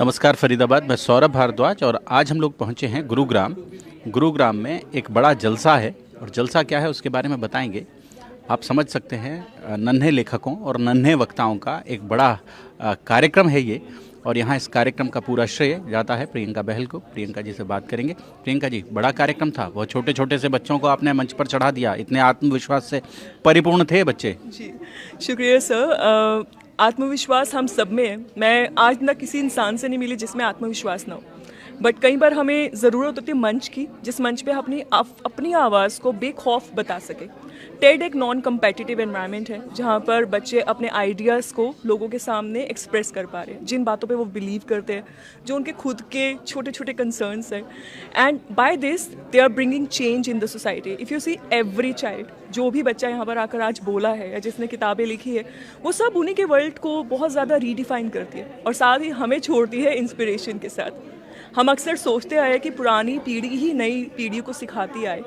नमस्कार फरीदाबाद, मैं सौरभ भारद्वाज और आज हम लोग पहुंचे हैं गुरुग्राम। गुरुग्राम में एक बड़ा जलसा है और जलसा क्या है उसके बारे में बताएंगे। आप समझ सकते हैं नन्हे लेखकों और नन्हे वक्ताओं का एक बड़ा कार्यक्रम है ये, और यहाँ इस कार्यक्रम का पूरा श्रेय जाता है प्रियंका बहल को। प्रियंका जी से बात करेंगे। प्रियंका जी, बड़ा कार्यक्रम था, बहुत छोटे छोटे से बच्चों को आपने मंच पर चढ़ा दिया, इतने आत्मविश्वास से परिपूर्ण थे बच्चे। जी शुक्रिया सर। आत्मविश्वास हम सब में है। मैं आज तक किसी इंसान से नहीं मिली जिसमें आत्मविश्वास ना हो, बट कई बार हमें ज़रूरत होती है मंच की, जिस मंच पे अपनी आवाज़ को बेखौफ बता सके। टेड एक नॉन कम्पिटिटिव एनवायरनमेंट है जहाँ पर बच्चे अपने आइडियाज़ को लोगों के सामने एक्सप्रेस कर पा रहे हैं, जिन बातों पे वो बिलीव करते हैं, जो उनके खुद के छोटे छोटे कंसर्न्स हैं, and by this they are bringing change in the society. If you see every child, जो भी बच्चा यहाँ पर आकर आज बोला है या जिसने किताबें लिखी है, वो सब उन्हीं के वर्ल्ड को बहुत ज़्यादा रीडिफाइन करती है और साथ ही हमें छोड़ती है इंस्पिरेशन के साथ। हम अक्सर सोचते आए कि पुरानी पीढ़ी ही नई पीढ़ी को सिखाती आए,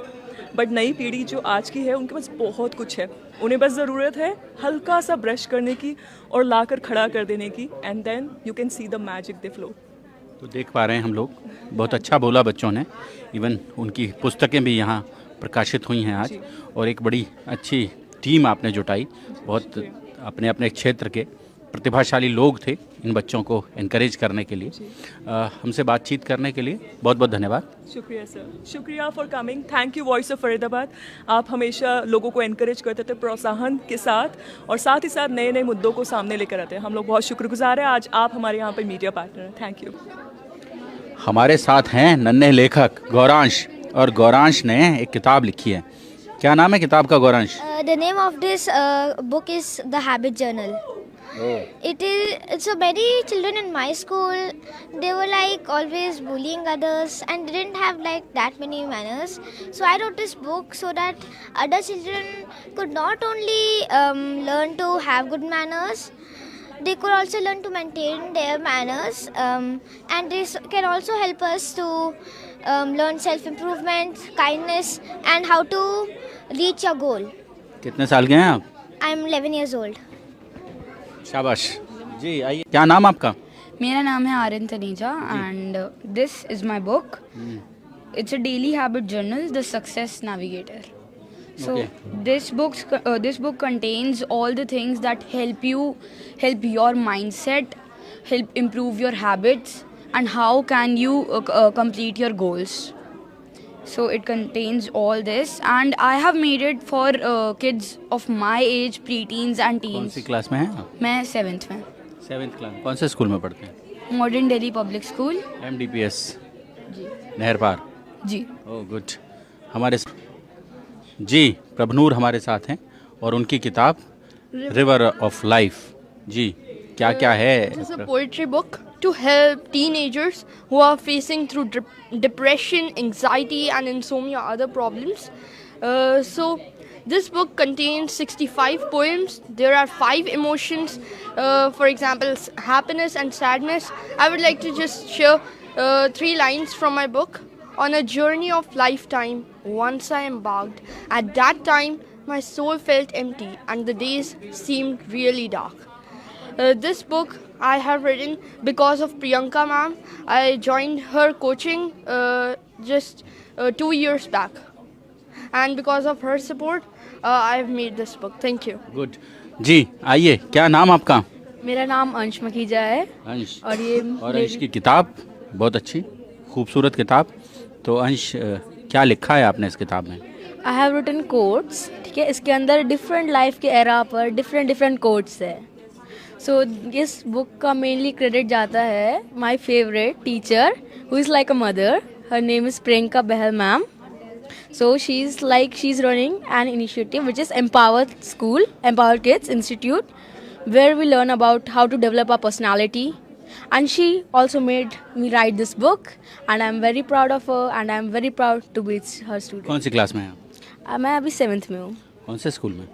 बट नई पीढ़ी जो आज की है उनके पास बहुत कुछ है। उन्हें बस ज़रूरत है हल्का सा ब्रश करने की और लाकर खड़ा कर देने की, and then you can see the magic they flow. तो देख पा रहे हैं हम लोग, बहुत अच्छा बोला बच्चों ने। इवन उनकी पुस्तकें भी यहाँ प्रकाशित हुई हैं आज, और एक बड़ी अच्छी टीम आपने जुटाई। बहुत अपने अपने क्षेत्र के प्रतिभाशाली लोग थे इन बच्चों को एनकरेज करने के लिए। हमसे बातचीत करने के लिए बहुत बहुत धन्यवाद। शुक्रिया सर, शुक्रिया for coming. Thank you voice of Faridabad. आप हमेशा लोगों को एनकरेज करते थे प्रोत्साहन के साथ, और साथ ही साथ नए नए मुद्दों को सामने लेकर आते हैं। हम लोग बहुत शुक्रगुजार हैं आज आप हमारे यहाँ पर मीडिया पार्टनर हैं। Thank you. हमारे साथ हैं नन्हे लेखक गौरांश, और गौरांश ने एक किताब लिखी है। क्या नाम है किताब का Gauransh? The name of this book is The Habit Journal. It is so many children in my school, they were like always bullying others and didn't have like that many manners. So I wrote this book so that other children could not only learn to have good manners, they could also learn to maintain their manners, and this can also help us to learn self-improvement, kindness, and how to reach your goal. कितने साल के हैं आप? I am 11 years old. शाबाश जी। आइए, क्या नाम आपका? मेरा नाम है Aryan Taneja and this is my book. It's a daily habit journal, the success navigator. So this book contains all the things that help your mindset, help improve your habits, and how can you complete your goals. So it contains all this, and I have made it for kids of my age, pre-teens and teens. कौन सी class में हैं आप? मैं 7th में। 7th class. कौन से school में पढ़ते हैं? Modern Delhi public school, MDPS जी। नहर पार। जी। Oh good. हमारे जी प्रभनूर हमारे साथ हैं, और उनकी किताब रिवर ऑफ लाइफ। जी, क्या क्या है? This is a poetry book to help teenagers who are facing through depression, anxiety, and insomnia, other problems. So this book contains 65 poems. There are 5 emotions, for example, happiness and sadness. I would like to just share 3 lines from my book. On a journey of lifetime, once I embarked. At that time, my soul felt empty, and the days seemed really dark. This book I have written because of Priyanka ma'am. I joined her coaching just 2 years back, and because of her support, I have made this book. Thank you. Good जी। आइए, क्या नाम आपका? मेरा नाम अंश मखीजा है। अंश। और ये अंश की किताब बहुत अच्छी, खूबसूरत किताब। तो अंश, क्या लिखा है आपने इस किताब में? आई हैव रिटन कोट्स, ठीक है। इसके अंदर डिफरेंट लाइफ के एरा पर डिफरेंट कोट्स है। सो इस बुक का मेनली क्रेडिट जाता है my favourite teacher who is like a mother. Her name is Priyanka Bahl ma'am. So she's running an initiative which is Empowered Kids Institute, where we learn about how to develop our personality. And she also made me write this book, and I'm very proud of her, and I'm very proud to be her student. कौन सी class में हैं आप? मैं अभी 7th में हूँ। कौन से स्कूल में?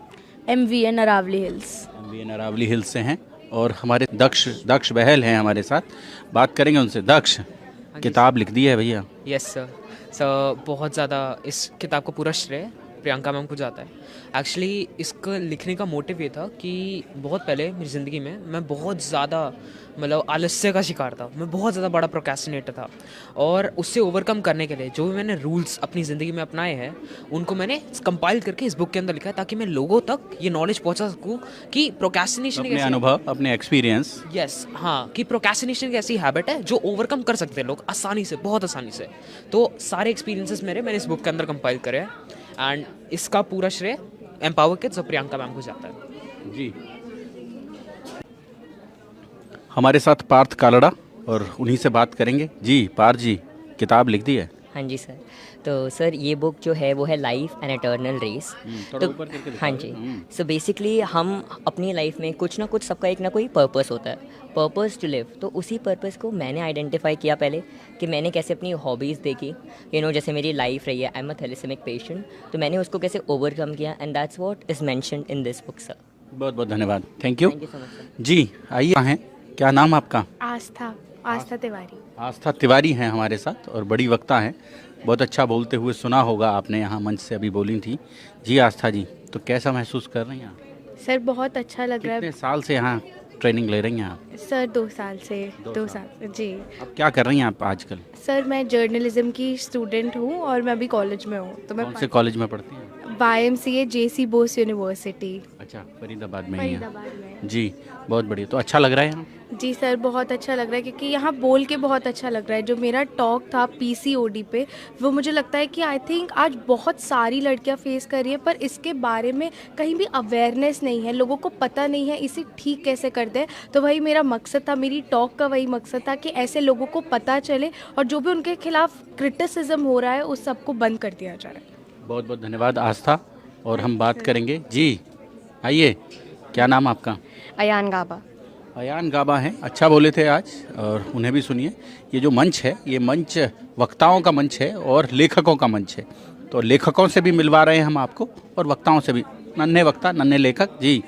MVN Aravalli hills. MVN Aravalli hills से हैं, और हमारे दक्ष बहल हैं हमारे साथ। बात करेंगे उनसे। दक्ष, किताब लिख दी है भैया? Yes sir. सर बहुत ज़्यादा इस किताब को पूरा श्रेय प्रियंका मैम को जाता है। एक्चुअली इसका लिखने का मोटिव ये था कि बहुत पहले मेरी ज़िंदगी में मैं बहुत ज़्यादा मतलब आलस्य का शिकार था, मैं बहुत ज़्यादा बड़ा प्रोक्रेस्टिनेटर था, और उससे ओवरकम करने के लिए जो भी मैंने रूल्स अपनी ज़िंदगी में अपनाए हैं उनको मैंने कंपाइल करके इस बुक के अंदर लिखा है, ताकि मैं लोगों तक ये नॉलेज पहुंचा सकूं कि प्रोक्रेस्टिनेशन अपने अनुभव, अपने एक्सपीरियंस। यस, हाँ, कि प्रोक्रेस्टिनेशन एक ऐसी हैबिट है जो ओवरकम कर सकते हैं लोग आसानी से, बहुत आसानी से। तो सारे एक्सपीरियंसेस मैंने इस बुक के अंदर कंपाइल करे हैं, एंड इसका पूरा श्रेय एम्पावर किड्स और प्रियंका मैम को जाता है। जी, हमारे साथ पार्थ कालड़ा, और उन्हीं से बात करेंगे। जी पार्थ जी, किताब लिख दी है? हाँ जी सर। तो सर ये बुक जो है वो है लाइफ एन एटर्नल रेस। थोड़ा ऊपर करके दिखाओ। हाँ जी। सो बेसिकली हम अपनी लाइफ में कुछ ना कुछ, सबका एक ना कोई पर्पस होता है, पर्पस टू लिव। तो उसी पर्पस को मैंने आइडेंटिफाई किया पहले कि मैंने कैसे अपनी हॉबीज़ देखी, जैसे मेरी लाइफ रही है, आई एम अ थैलेसेमिक पेशेंट, तो मैंने उसको कैसे ओवरकम किया, and that's what is mentioned in this book sir. बहुत बहुत धन्यवाद, thank you. Thank you so much sir. जी आइए, कहाँ हैं, क्या नाम आपका? आस्था तिवारी। आस्था तिवारी हैं हमारे साथ, और बड़ी वक्ता हैं, बहुत अच्छा बोलते हुए सुना होगा आपने, यहाँ मंच से अभी बोली थी। जी आस्था जी, तो कैसा महसूस कर रही हैं आप? सर बहुत अच्छा लग रहा कितने साल से यहाँ ट्रेनिंग ले रही हैं आप? है सर। 2 साल से। 2 साल जी। अब क्या कर रही हैं आप आजकल? सर मैं जर्नलिज्म की स्टूडेंट हूँ और मैं अभी कॉलेज में हूँ। तो मैं कौन से कॉलेज में पढ़ती हैं? YMCA JC बोस यूनिवर्सिटी, अच्छा, फरीदाबाद में ही है। फरीदाबाद में। जी बहुत बढ़िया, तो अच्छा लग रहा है यहाँ? जी सर बहुत अच्छा लग रहा है, क्योंकि यहाँ बोल के बहुत अच्छा लग रहा है। जो मेरा टॉक था PCOD पे, वो मुझे लगता है कि आई थिंक आज बहुत सारी लड़कियाँ फेस कर रही है, पर इसके बारे में कहीं भी अवेयरनेस नहीं है, लोगों को पता नहीं है इसे ठीक कैसे करते हैं। तो वही मेरा मकसद था, मेरी टॉक का वही मकसद था कि ऐसे लोगों को पता चले और जो भी उनके खिलाफ क्रिटिसिज्म हो रहा है उस सबको बंद कर दिया जाए। बहुत बहुत धन्यवाद आस्था, और हम बात करेंगे। जी आइए, क्या नाम आपका? अयान गाबा। अयान गाबा हैं, अच्छा बोले थे आज, और उन्हें भी सुनिए। ये जो मंच है, ये मंच वक्ताओं का मंच है और लेखकों का मंच है, तो लेखकों से भी मिलवा रहे हैं हम आपको, और वक्ताओं से भी, नन्हे वक्ता, नन्हे लेखक। जी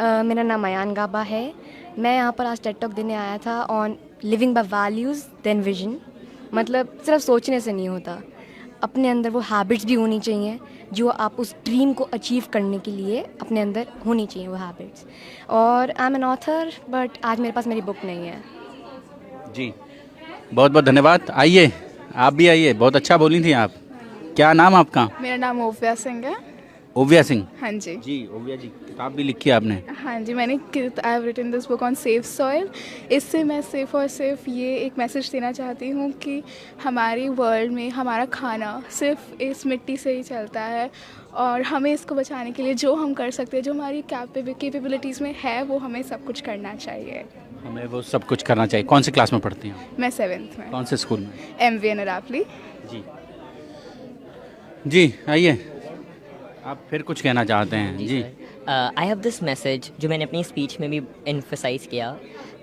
मेरा नाम अयान गाबा है। मैं यहाँ पर आज टेड टॉक देने आया था on living by values then vision. मतलब सिर्फ सोचने से नहीं होता, अपने अंदर वो हैबिट्स भी होनी चाहिए जो आप उस ड्रीम को अचीव करने के लिए अपने अंदर होनी चाहिए वो हैबिट्स। और I am an author, but आज मेरे पास मेरी बुक नहीं है। जी बहुत बहुत धन्यवाद। आइए, आप भी आइए, बहुत अच्छा बोली थी आप। क्या नाम आपका? मेरा नाम ओव्या सिंह है। ओव्या सिंह? हाँ जी। जी ओव्या जी, किताब भी लिखी है आपने? हाँ जी, मैंने I have written this book on safe soil. इससे मैं सिर्फ और सिर्फ ये एक मैसेज देना चाहती हूँ कि हमारी वर्ल्ड में हमारा खाना सिर्फ इस मिट्टी से ही चलता है, और हमें इसको बचाने के लिए जो हम कर सकते हैं, जो हमारी कैपेबिलिटीज़ में है, वो हमें सब कुछ करना चाहिए। हमें वो सब कुछ करना चाहिए। कौन सी क्लास में पढ़ती हैं? मैं 7th में। कौन से स्कूल में? MVA नरापली। जी जी आइए, आप फिर कुछ कहना चाहते हैं? जी आई हैव दिस मैसेज जो मैंने अपनी स्पीच में भी इन्फोसाइज़ किया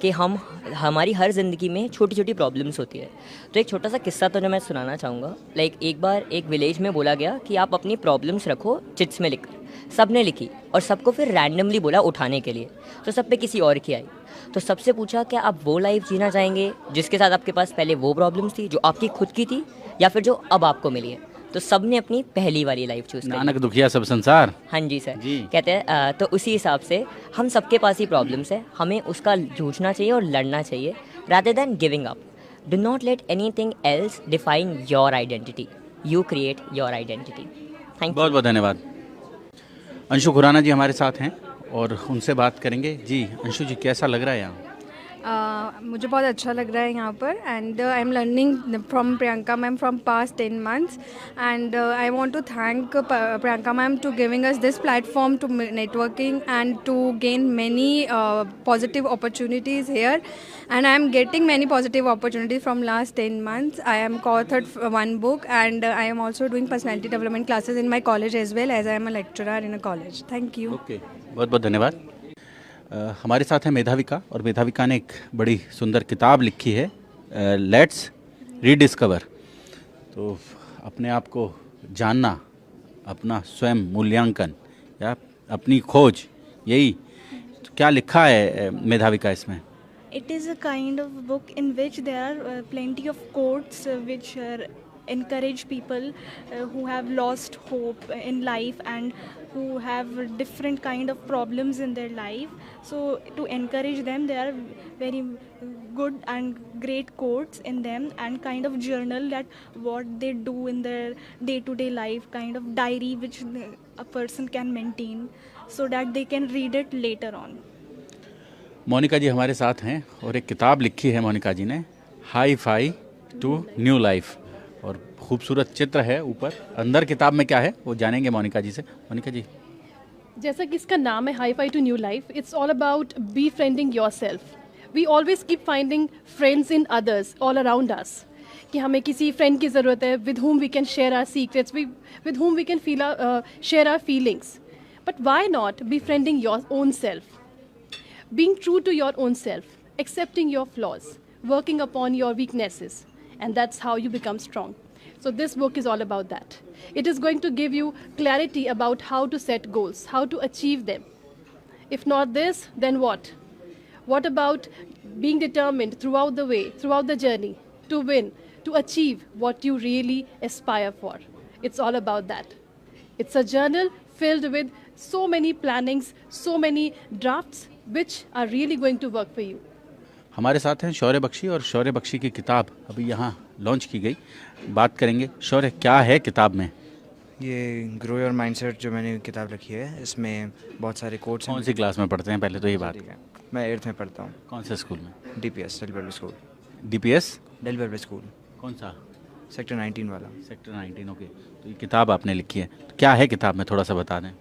कि हमारी हर ज़िंदगी में छोटी छोटी प्रॉब्लम्स होती है। तो एक छोटा सा किस्सा तो जो मैं सुनाना चाहूँगा। एक बार एक विलेज में बोला गया कि आप अपनी प्रॉब्लम्स रखो चिट्स में लिखकर। सब ने लिखी और सबको फिर रैंडमली बोला उठाने के लिए, तो सब पे किसी और की आई। तो सबसे पूछा क्या आप वो लाइफ जीना चाहेंगे जिसके साथ आपके पास पहले वो प्रॉब्लम्स थी जो आपकी खुद की थी, या फिर जो अब आपको मिली है। तो सब ने अपनी पहली वाली लाइफ चूज़ करी। नानक दुखिया सब संसार। हाँ जी सर जी। कहते हैं तो उसी हिसाब से हम सबके पास ही प्रॉब्लम्स है, हमें उसका जूझना चाहिए और लड़ना चाहिए rather than giving up. Do not let anything else define your identity, you create your identity. Thank you. बहुत बहुत धन्यवाद। अंशु खुराना जी हमारे साथ हैं और उनसे बात करेंगे। जी अंशु जी, कैसा लग रहा है यहाँ? मुझे बहुत अच्छा लग रहा है यहाँ पर, and I am learning from Priyanka ma'am from past 10 months, and I want to thank Priyanka ma'am to giving us this platform to networking and to gain many positive opportunities here, and I am getting many positive opportunities from last 10 months. I am co-authored one book, and I am also doing personality development classes in my college as well, as I am a lecturer in a college. Thank you. Okay, बहुत बहुत धन्यवाद। हमारे साथ है मेधाविका, और मेधाविका ने एक बड़ी सुंदर किताब लिखी है, लेट्स रीडिस्कवर। तो अपने आप को जानना, अपना स्वयं मूल्यांकन या अपनी खोज, यही तो क्या लिखा है मेधाविका इसमें? It is a kind of book in which there are plenty of quotes which are encourage people who have lost hope in life and who have different kind of problems in their life. So to encourage them, there are very good and great quotes in them, and kind of journal that what they do in their day-to-day life, kind of diary which a person can maintain so that they can read it later on. Monika जी हमारे साथ हैं और एक किताब लिखी है मोनिका जी ने, high phi to new life, और खूबसूरत चित्र है ऊपर। अंदर किताब में क्या है वो जानेंगे मोनिका जी से। मोनिका जी, जैसा कि इसका नाम है hi phi to new life, it's all about befriending yourself. We always keep finding friends in others all around us, कि हमें किसी फ्रेंड की ज़रूरत है with whom we can share our secrets, with whom we can share our feelings. But why not befriending your own self? Being true to your own self, accepting your flaws, working upon your weaknesses, and that's how you become strong. So this book is all about that. It is going to give you clarity about how to set goals, how to achieve them. If not this, then what? What about being determined throughout the way, throughout the journey, to win, to achieve what you really aspire for? It's all about that. It's a journal filled with so many plannings, so many drafts, which are really going to work for you. हमारे साथ हैं शौर्य बख्शी, और शौर्य बख्शी की किताब अभी यहाँ launch की गई। बात करेंगे शौर्य, क्या है किताब में? ये ग्रो योर माइंडसेट जो मैंने किताब लिखी है, इसमें बहुत सारे कोट्स हैं। कौन सी क्लास में पढ़ते हैं पहले तो ये बात? मैं 8th में पढ़ता हूँ। कौन से स्कूल में? DPS Delhi public school. DPS Delhi public school. कौन सा? सेक्टर 19 वाला। Sector 19, okay. तो ये किताब आपने लिखी है, तो क्या है किताब में थोड़ा सा बता दें।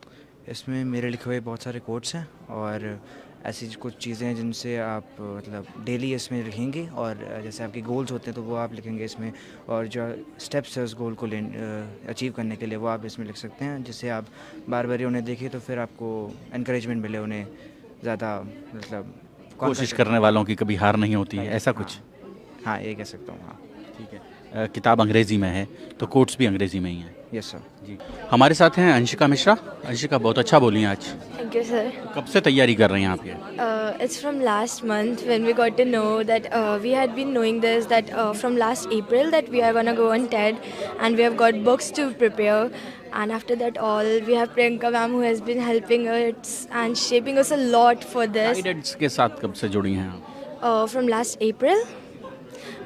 इसमें मेरे लिखे हुए बहुत सारे कोट्स हैं और ऐसी कुछ चीज़ें हैं जिनसे आप मतलब डेली इसमें लिखेंगे, और जैसे आपके गोल्स होते हैं तो वो आप लिखेंगे इसमें, और जो स्टेप्स है उस गोल को अचीव करने के लिए वो आप इसमें लिख सकते हैं, जिससे आप बार बार उन्हें देखें तो फिर आपको एनकरेजमेंट मिले, उन्हें ज़्यादा मतलब कोशिश करने वालों की कभी हार नहीं होती है, ऐसा कुछ? हाँ, ये कह सकता हूँ। हाँ, ठीक है। किताब अंग्रेज़ी में है तो कोट्स भी अंग्रेज़ी में ही हैं? यस सर जी। हमारे साथ हैं अंशिका मिश्रा। अंशिका, बहुत अच्छा बोली आज। Thank you, sir. कब से तैयारी कर रही हैं आप ये? It's from last month when we got to know that we had been knowing this, that from last April that we are gonna go on TED, and we have got books to prepare, and after that all we have Priyanka ma'am who has been helping us and shaping us a lot for this. Guidance के साथ कब से जुड़ी हैं आप? From last April,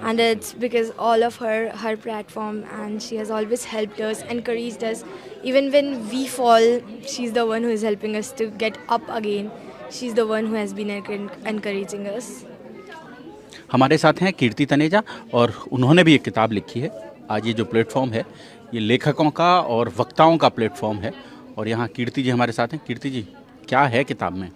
and it's because all of her platform, and she has always helped us, encouraged us. Even when we fall, she's the one who is helping us to get up again. She's the one who has been encouraging us. हमारे साथ हैं कीर्ति तनेजा, और उन्होंने भी एक किताब लिखी है। आज ये जो प्लेटफॉर्म है ये लेखकों का और वक्ताओं का प्लेटफॉर्म है, और यहाँ कीर्ति जी हमारे साथ हैं। कीर्ति जी, क्या है किताब में?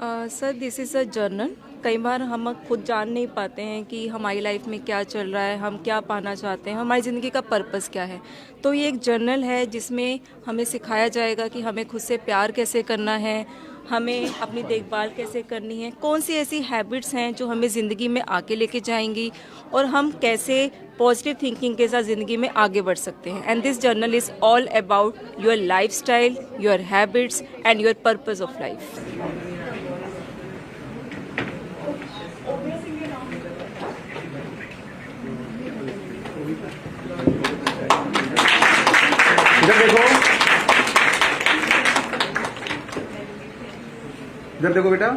Sir, this is a journal. कई बार हम खुद जान नहीं पाते हैं कि हमारी लाइफ में क्या चल रहा है, हम क्या पाना चाहते हैं, हमारी ज़िंदगी का पर्पस क्या है। तो ये एक जर्नल है जिसमें हमें सिखाया जाएगा कि हमें खुद से प्यार कैसे करना है, हमें अपनी देखभाल कैसे करनी है, कौन सी ऐसी हैबिट्स हैं जो हमें ज़िंदगी में आगे लेके जाएंगी, और हम कैसे पॉजिटिव थिंकिंग के साथ ज़िंदगी में आगे बढ़ सकते हैं। And this journal is all about your life style, your habits and your purpose of life. इधर देखो बेटा।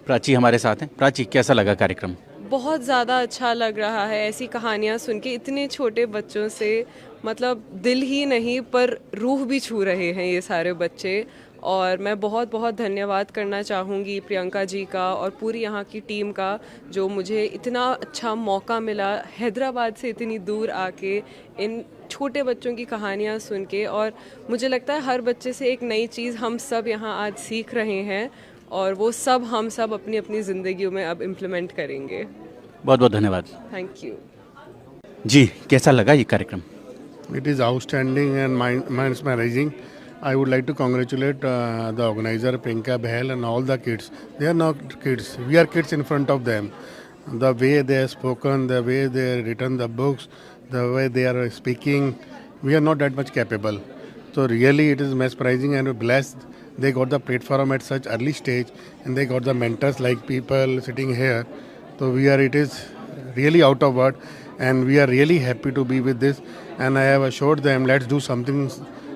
प्राची हमारे साथ हैं। प्राची, कैसा लगा कार्यक्रम? बहुत ज़्यादा अच्छा लग रहा है ऐसी कहानियाँ सुन के, इतने छोटे बच्चों से, मतलब दिल ही नहीं पर रूह भी छू रहे हैं ये सारे बच्चे। और मैं बहुत बहुत धन्यवाद करना चाहूँगी प्रियंका जी का और पूरी यहाँ की टीम का, जो मुझे इतना अच्छा मौका मिला हैदराबाद से इतनी दूर आके इन छोटे बच्चों की कहानियाँ सुन के। और मुझे लगता है हर बच्चे से एक नई चीज़ हम सब यहाँ आज सीख रहे हैं, और वो सब हम सब अपनी अपनी ज़िंदगियों में अब इम्प्लीमेंट करेंगे। बहुत बहुत धन्यवाद। थैंक यू जी। कैसा लगा ये कार्यक्रम? It is outstanding and mesmerizing. I would like to congratulate the organizer Priyanka Bahel and all the kids. They are not kids. We are kids in front of them. The way they have spoken, the way they have written the books, the way they are speaking, we are not that much capable. So really it is mesmerizing and blessed. They got the platform at such early stage, and they got the mentors like people sitting here. So it is really out of word, and we are really happy to be with this. And I have assured them, let's do something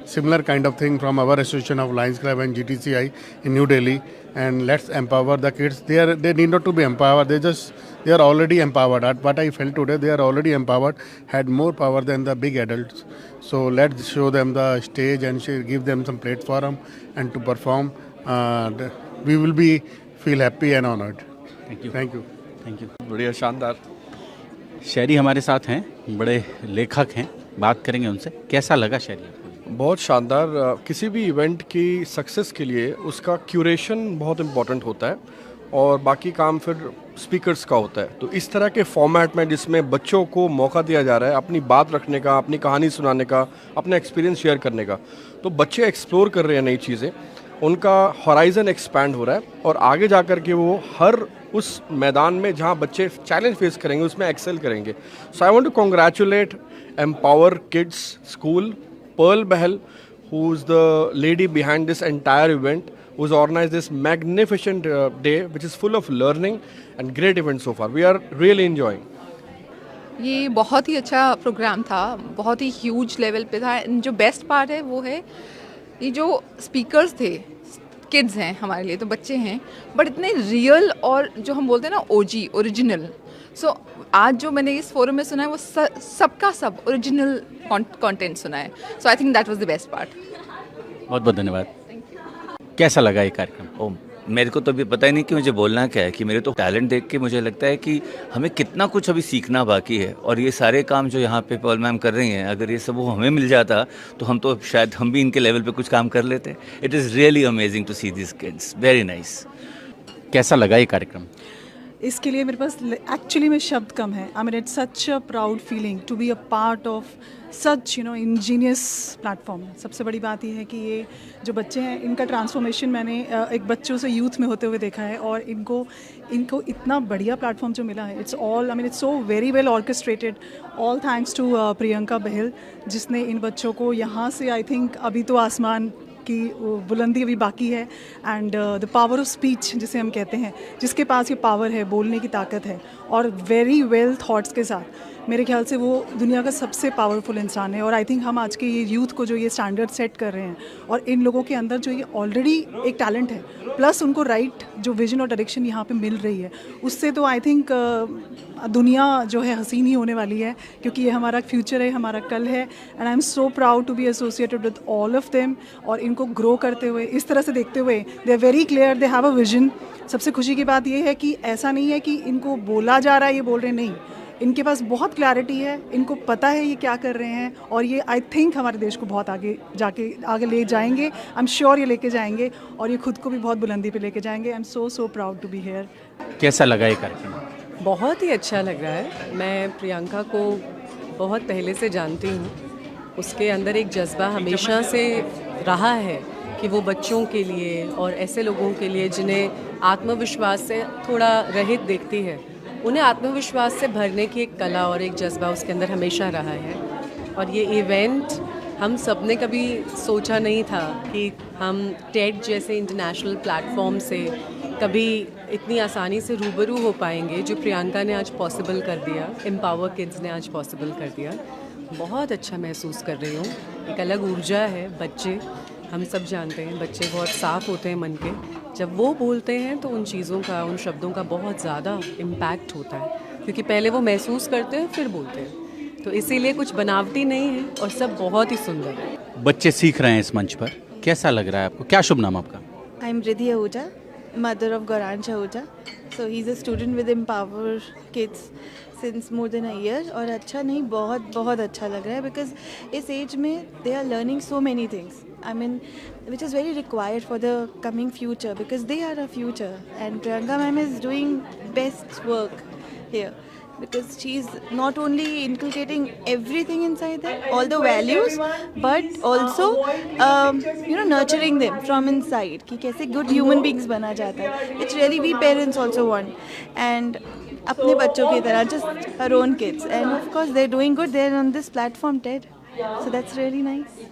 similar kind of thing from our Association of Lions Club and GTCI in New Delhi, and let's empower the kids. They need not to be empowered. They are already empowered. What I felt today, they are already empowered, had more power than the big adults. So let's show them the stage and give them some platform and to perform. We will be feel happy and honored. Thank you Thank you. Thank you. बढ़िया, शानदार। शायरी हमारे साथ हैं, बड़े लेखक हैं, बात करेंगे उनसे। कैसा लगा शायरी? बहुत शानदार। किसी भी इवेंट की सक्सेस के लिए उसका क्यूरेशन बहुत इम्पॉर्टेंट होता है और बाकी काम फिर स्पीकर्स का होता है। तो इस तरह के फॉर्मेट में जिसमें बच्चों को मौका दिया जा रहा है अपनी बात रखने का, अपनी कहानी सुनाने का, अपना एक्सपीरियंस शेयर करने का, तो बच्चे एक्सप्लोर कर रहे हैं नई चीज़ें, उनका हॉराइजन एक्सपैंड हो रहा है और आगे जा कर के वो हर उस मैदान में जहाँ बच्चे चैलेंज फेस करेंगे उसमें एक्सेल करेंगे। So I want to congratulate empower kids school, Pearl Bahal, who's the lady behind this entire event, who's organized this magnificent day, which is full of learning and great event so far. We are really enjoying. ये बहुत ही अच्छा programme था, बहुत ही huge level पे था। जो best part है वो है ये जो स्पीकर्स थे, किड्स हैं हमारे लिए तो बच्चे हैं, बट इतने रियल और जो हम बोलते हैं ना ओजी ओरिजिनल। सो आज जो मैंने इस फोरम में सुना है वो सबका सब ओरिजिनल कंटेंट सुना है। So I think that was the best part. बहुत बहुत धन्यवाद। कैसा लगा ये कार्यक्रम? मेरे को तो अभी पता ही नहीं कि मुझे बोलना क्या है, कि मेरे तो टैलेंट देख के मुझे लगता है कि हमें कितना कुछ अभी सीखना बाकी है। और ये सारे काम जो यहाँ पे पर्ल मैम कर रही हैं, अगर ये सब वो हमें मिल जाता तो हम तो शायद हम भी इनके लेवल पे कुछ काम कर लेते। It is really amazing to see this kids, very nice. कैसा लगा ये कार्यक्रम? इसके लिए मेरे पास एक्चुअली में शब्द कम है। I mean it's such a proud feeling to be a part of such ingenious platform. सबसे बड़ी बात यह है कि ये जो बच्चे हैं इनका ट्रांसफॉर्मेशन मैंने एक बच्चों से यूथ में होते हुए देखा है, और इनको इतना बढ़िया प्लेटफॉर्म जो मिला है, it's all I mean it's so very well orchestrated. All thanks to Priyanka Bahal, जिसने इन बच्चों को यहाँ से आई थिंक अभी तो आसमान की बुलंदी अभी बाकी है, and the power of speech जिसे हम कहते हैं, जिसके पास ये पावर है, बोलने की ताकत है और वेरी वेल थॉट्स के साथ, मेरे ख्याल से वो दुनिया का सबसे पावरफुल इंसान है। और आई थिंक हम आज के ये यूथ को जो ये स्टैंडर्ड सेट कर रहे हैं, और इन लोगों के अंदर जो ये ऑलरेडी एक टैलेंट है, प्लस उनको राइट जो विजन और डायरेक्शन यहाँ पे मिल रही है, उससे तो आई थिंक दुनिया जो है हसीन ही होने वाली है, क्योंकि ये हमारा फ्यूचर है, हमारा कल है। And I am so proud to be associated with all of them, और इनको ग्रो करते हुए, इस तरह से देखते हुए, they are very clear, they have a vision. सबसे खुशी की बात ये है कि ऐसा नहीं है कि इनको बोला जा रहा है, ये बोल रहे नहीं, इनके पास बहुत क्लैरिटी है, इनको पता है ये क्या कर रहे हैं, और ये आई थिंक हमारे देश को बहुत आगे ले जाएंगे। आई एम श्योर ये लेके जाएंगे, और ये खुद को भी बहुत बुलंदी पे लेके जाएंगे। I am so proud to be here. कैसा लगा ये कार्यक्रम? बहुत ही अच्छा लग रहा है। मैं प्रियंका को बहुत पहले से जानती हूँ, उसके अंदर एक जज्बा हमेशा से रहा है कि वो बच्चों के लिए और ऐसे लोगों के लिए जिन्हें आत्मविश्वास से थोड़ा रहित देखती है, उन्हें आत्मविश्वास से भरने की एक कला और एक जज्बा उसके अंदर हमेशा रहा है। और ये इवेंट हम सब ने कभी सोचा नहीं था कि हम टेड जैसे इंटरनेशनल प्लेटफॉर्म से कभी इतनी आसानी से रूबरू हो पाएंगे, जो प्रियंका ने आज पॉसिबल कर दिया, एम्पावर किड्स ने आज पॉसिबल कर दिया। बहुत अच्छा महसूस कर रही हूँ। एक अलग ऊर्जा है। बच्चे, हम सब जानते हैं, बच्चे बहुत साफ़ होते हैं मन के। जब वो बोलते हैं तो उन चीज़ों का, उन शब्दों का बहुत ज़्यादा इम्पैक्ट होता है, क्योंकि पहले वो महसूस करते हैं फिर बोलते हैं। तो इसीलिए कुछ बनावटी नहीं है और सब बहुत ही सुंदर है। बच्चे सीख रहे हैं इस मंच पर, कैसा लग रहा है आपको? क्या शुभ नाम आपका? I am Riddhi Ahuja, mother of Gauransh Ahuja. So he's a student with Empower Kids since more than a year. और अच्छा नहीं, बहुत बहुत अच्छा लग रहा है, because इस एज में they are learning so many things. I mean, which is very required for the coming future, because they are a future. And Priyanka ma'am is doing best work here, because she's not only inculcating everything inside them, all the values, but also nurturing them from inside, कि कैसे good human beings बना जाता है, which really we parents also want. And अपने बच्चों की तरह, just her own kids, and of course they're doing good. They're on this platform TED, so that's really nice.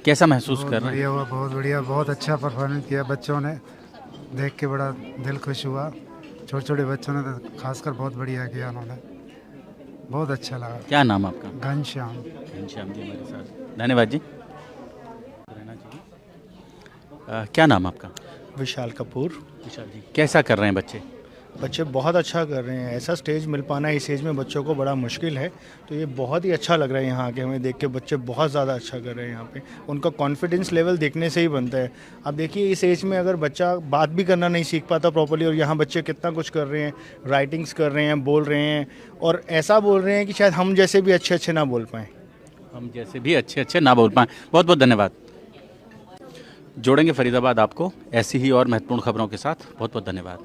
कैसा महसूस कर रहे हैं? बहुत बढ़िया, बहुत अच्छा परफॉर्मेंस किया बच्चों ने, देख के बड़ा दिल खुश हुआ। छोटे छोटे बच्चों ने तो खासकर बहुत बढ़िया किया उन्होंने। बहुत अच्छा लगा। क्या नाम आपका? घनश्याम। घनश्याम जी हमारे साथ, धन्यवाद जी। रहना चाहिए। क्या नाम आपका? विशाल कपूर। विशाल जी, कैसा कर रहे हैं बच्चे? बच्चे बहुत अच्छा कर रहे हैं। ऐसा स्टेज मिल पाना इस एज में बच्चों को बड़ा मुश्किल है, तो ये बहुत ही अच्छा लग रहा है यहाँ आके हमें देख के। बच्चे बहुत ज़्यादा अच्छा कर रहे हैं यहाँ पे, उनका कॉन्फिडेंस लेवल देखने से ही बनता है। अब देखिए इस एज में अगर बच्चा बात भी करना नहीं सीख पाता प्रॉपर्ली, और यहाँ बच्चे कितना कुछ कर रहे हैं, राइटिंग्स कर रहे हैं, बोल रहे हैं, और ऐसा बोल रहे हैं कि शायद हम जैसे भी अच्छे अच्छे ना बोल पाएँ। हम जैसे भी अच्छे अच्छे ना बोल पाएँ। बहुत बहुत धन्यवाद। जोड़ेंगे फरीदाबाद आपको ऐसी ही और महत्वपूर्ण खबरों के साथ। बहुत बहुत धन्यवाद।